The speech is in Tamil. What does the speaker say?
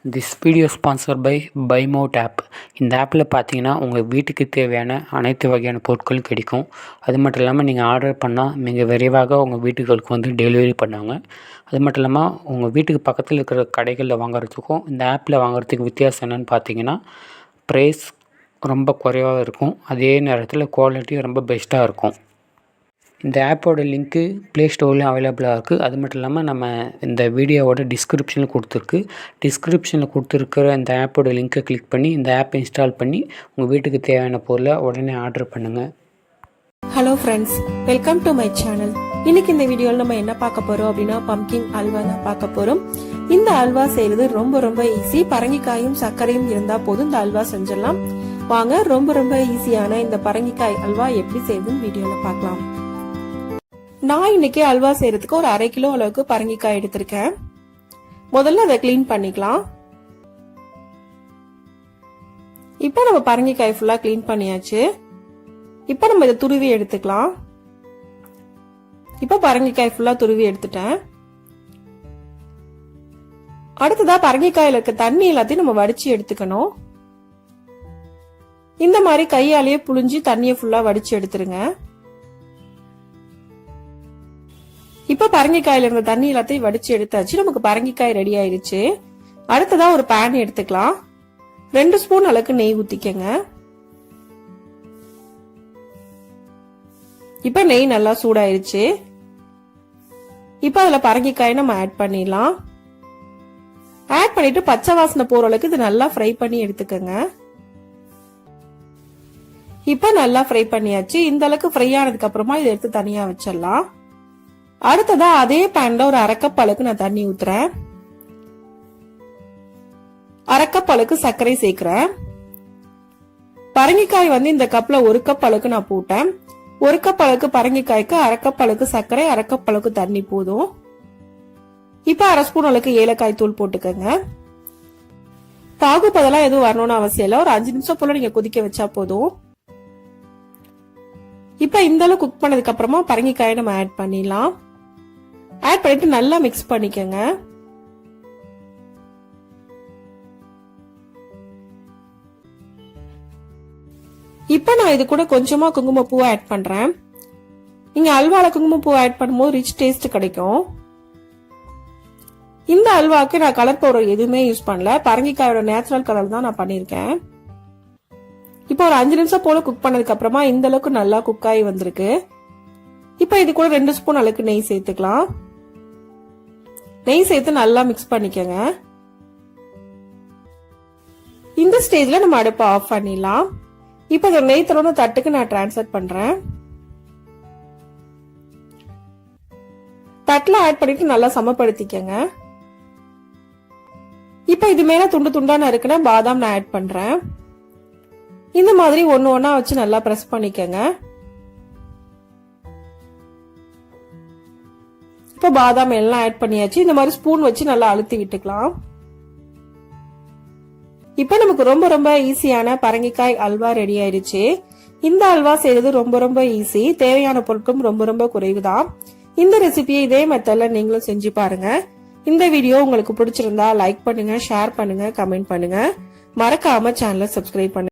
திஸ் வீடியோ ஸ்பான்சர் பை பைமோட் ஆப். இந்த ஆப்பில் பார்த்தீங்கன்னா உங்கள் வீட்டுக்கு தேவையான அனைத்து வகையான பொருட்களும் கிடைக்கும். அது மட்டும் இல்லாமல் நீங்கள் ஆர்டர் பண்ணால் மிக விரைவாக உங்கள் வீட்டுகளுக்கு வந்து டெலிவரி பண்ணுவாங்க. அது மட்டும் இல்லாமல் உங்கள் வீட்டுக்கு பக்கத்தில் இருக்கிற கடைகளில் வாங்குறதுக்கும் இந்த ஆப்பில் வாங்குறதுக்கு வித்தியாசம் என்னென்னு பார்த்தீங்கன்னா, ப்ரைஸ் ரொம்ப குறைவாக இருக்கும். அதே நேரத்தில் குவாலிட்டியும் ரொம்ப பெஸ்ட்டாக இருக்கும். இந்த ஆப்போட லிங்க்கு ப்ளே ஸ்டோர்லேயும் அவைலபிளாக இருக்குது. அது மட்டும் இல்லாமல் நம்ம இந்த வீடியோவோட டிஸ்கிரிப்ஷனில் கொடுத்துருக்கு. டிஸ்கிரிப்ஷனில் கொடுத்துருக்கிற இந்த ஆப்போட லிங்க்கை கிளிக் பண்ணி இந்த ஆப்பை இன்ஸ்டால் பண்ணி உங்கள் வீட்டுக்கு தேவையான பொருளை உடனே ஆர்டர் பண்ணுங்கள். Hello friends, welcome to my channel. இன்னைக்கு இந்த வீடியோவில் நம்ம என்ன பார்க்க போறோம் அப்படின்னா, பம்கின் அல்வா தான் பார்க்க போறோம். இந்த அல்வா செய்யறது ரொம்ப ரொம்ப ஈஸி. பரங்கிக்காயும் சர்க்கரையும் இருந்தா போதும் இந்த அல்வா செஞ்சிடலாம். வாங்க ரொம்ப ஈஸியான இந்த பரங்கிக்காய் அல்வா எப்படி செய்யுதுன்னு வீடியோல பார்க்கலாம். நான் இன்னைக்கு அல்வா செய்யறதுக்கு ஒரு 1/2 கிலோ அளவுக்கு பரங்கிக்காய் எடுத்திருக்கேன். முதல்ல அதை கிளீன் பண்ணிக்கலாம். இப்ப நம்ம பரங்கிக்காய் ஃபுல்லா கிளீன் பண்ணியாச்சு. இப்ப நம்ம இதை துருவி எடுத்துக்கலாம். இப்ப பரங்கிக்காய் ஃபுல்லா துருவி எடுத்துட்டேன். அடுத்ததா பரங்கிக்காயில இருக்க தண்ணி எல்லாத்தையும் நம்ம வடிச்சு எடுத்துக்கணும். இந்த மாதிரி கையாலேயே புழிஞ்சு தண்ணியை ஃபுல்லா வடிச்சு எடுத்துருங்க. இப்ப பரங்கிக்காயில இருந்த தண்ணி எல்லாத்தையும் வடிச்சு எடுத்தாச்சு. நமக்கு பரங்கிக்காய் ரெடி ஆயிடுச்சு. அடுத்ததா ஒரு பேன் எடுத்துக்கலாம். 2 ஸ்பூன் அளவுக்கு நெய் ஊத்திக்கங்க. இப்ப நெய் நல்லா சூடாயிருச்சு. இப்ப அதுல பரங்கிக்காய் நம்ம ஆட் பண்ணிடலாம். ஆட் பண்ணிட்டு பச்சை வாசனை போற அளவுக்கு இது நல்லா ஃப்ரை பண்ணி எடுத்துக்கங்க. இப்ப நல்லா ஃப்ரை பண்ணியாச்சு. இந்த அளவுக்கு ஃப்ரை ஆனதுக்கு அப்புறமா இதை எடுத்து தனியா வச்சிடலாம். அடுத்ததா அதே பேன்ல ஒரு 1/2 கப் அளவுக்கு நான் தண்ணி ஊத்துறேன். 1/2 கப் அளவுக்கு சர்க்கரை சேர்க்கிறேன். பரங்கிக்காய் வந்து இந்த கப்ல 1 கப் அளவுக்கு நான் போட்டேன். 1 கப் அளவுக்கு பரங்கிக்காய்க்கு 1/2 கப் அளவுக்கு சர்க்கரை, 1/2 கப் அளவுக்கு தண்ணி போதும். இப்ப 1/2 ஸ்பூன் அளவுக்கு ஏலக்காய் தூள் போட்டுக்கங்க. பாகு பதெல்லாம் எதுவும் வரணும்னு அவசியம் இல்லை. ஒரு 5 நிமிஷம் போல நீங்க கொதிக்க வச்சா போதும். இப்ப இந்த அளவு குக் பண்ணதுக்கு அப்புறமா பரங்கிக்காயை நம்ம ஆட் பண்ணிடலாம். ஆட் பண்ணிட்டு நல்லா மிக்ஸ் பண்ணிக்கங்க. இப்ப நான் இது கூட கொஞ்சமா குங்குமப்பூ ஆட் பண்றேன். நீங்க அல்வால குங்குமப்பூ ஆட் பண்ணும்போது ரிச் டேஸ்ட் கிடைக்கும். இந்த அல்வாக்கு நான் கலர் பவுடர் எதுவுமே யூஸ் பண்ணல. பரங்கிக்காயோட நேச்சுரல் கலர் தான் நான் பண்ணிருக்கேன். இப்போ ஒரு 5 நிமிஷம் போல குக் பண்ணதுக்கு அப்புறமா இந்த அளவுக்கு நல்லா குக் ஆகி வந்திருக்கு. இப்ப இது கூட 2 ஸ்பூன் அளவுக்கு நெய் சேர்த்துக்கலாம். நெய் சேர்த்து நல்லா மிக்ஸ் பண்ணிக்கங்க. இந்த ஸ்டேஜ்ல நம்ம அடுப்பை ஆஃப் பண்ணிடலாம். இப்ப இந்த நெய் தரோட தட்டுக்கு நான் டிரான்ஸ்ஃபர் பண்றேன். தட்டுல ஆட் பண்ணிட்டு நல்லா சமப்படுத்திக்கங்க. இப்ப இது மேல துண்டு துண்டா நறுக்குன பாதாம் நான் ஆட் பண்றேன். இந்த மாதிரி ஒண்ணா வச்சு நல்லா பிரஸ் பண்ணிக்கங்க. இப்ப பாதாம் எல்லாம் ஆட் பண்ணியாச்சு. இந்த மாதிரி ஸ்பூன் வச்சு நல்லா அழுத்தி விட்டுக்கலாம். இப்ப நமக்கு ரொம்ப ஈஸியான பரங்கிக்காய் அல்வா ரெடி ஆயிடுச்சு. இந்த அல்வா செய்யறது ரொம்ப ஈஸி. தேவையான பொருட்களும் ரொம்ப குறைவுதான். இந்த ரெசிபியை இதே மெத்தட்ல நீங்களும் செஞ்சு பாருங்க. இந்த வீடியோ உங்களுக்கு பிடிச்சிருந்தா லைக் பண்ணுங்க, ஷேர் பண்ணுங்க, கமெண்ட் பண்ணுங்க. மறக்காம சேனலை சப்ஸ்கிரைப் பண்ணுங்க.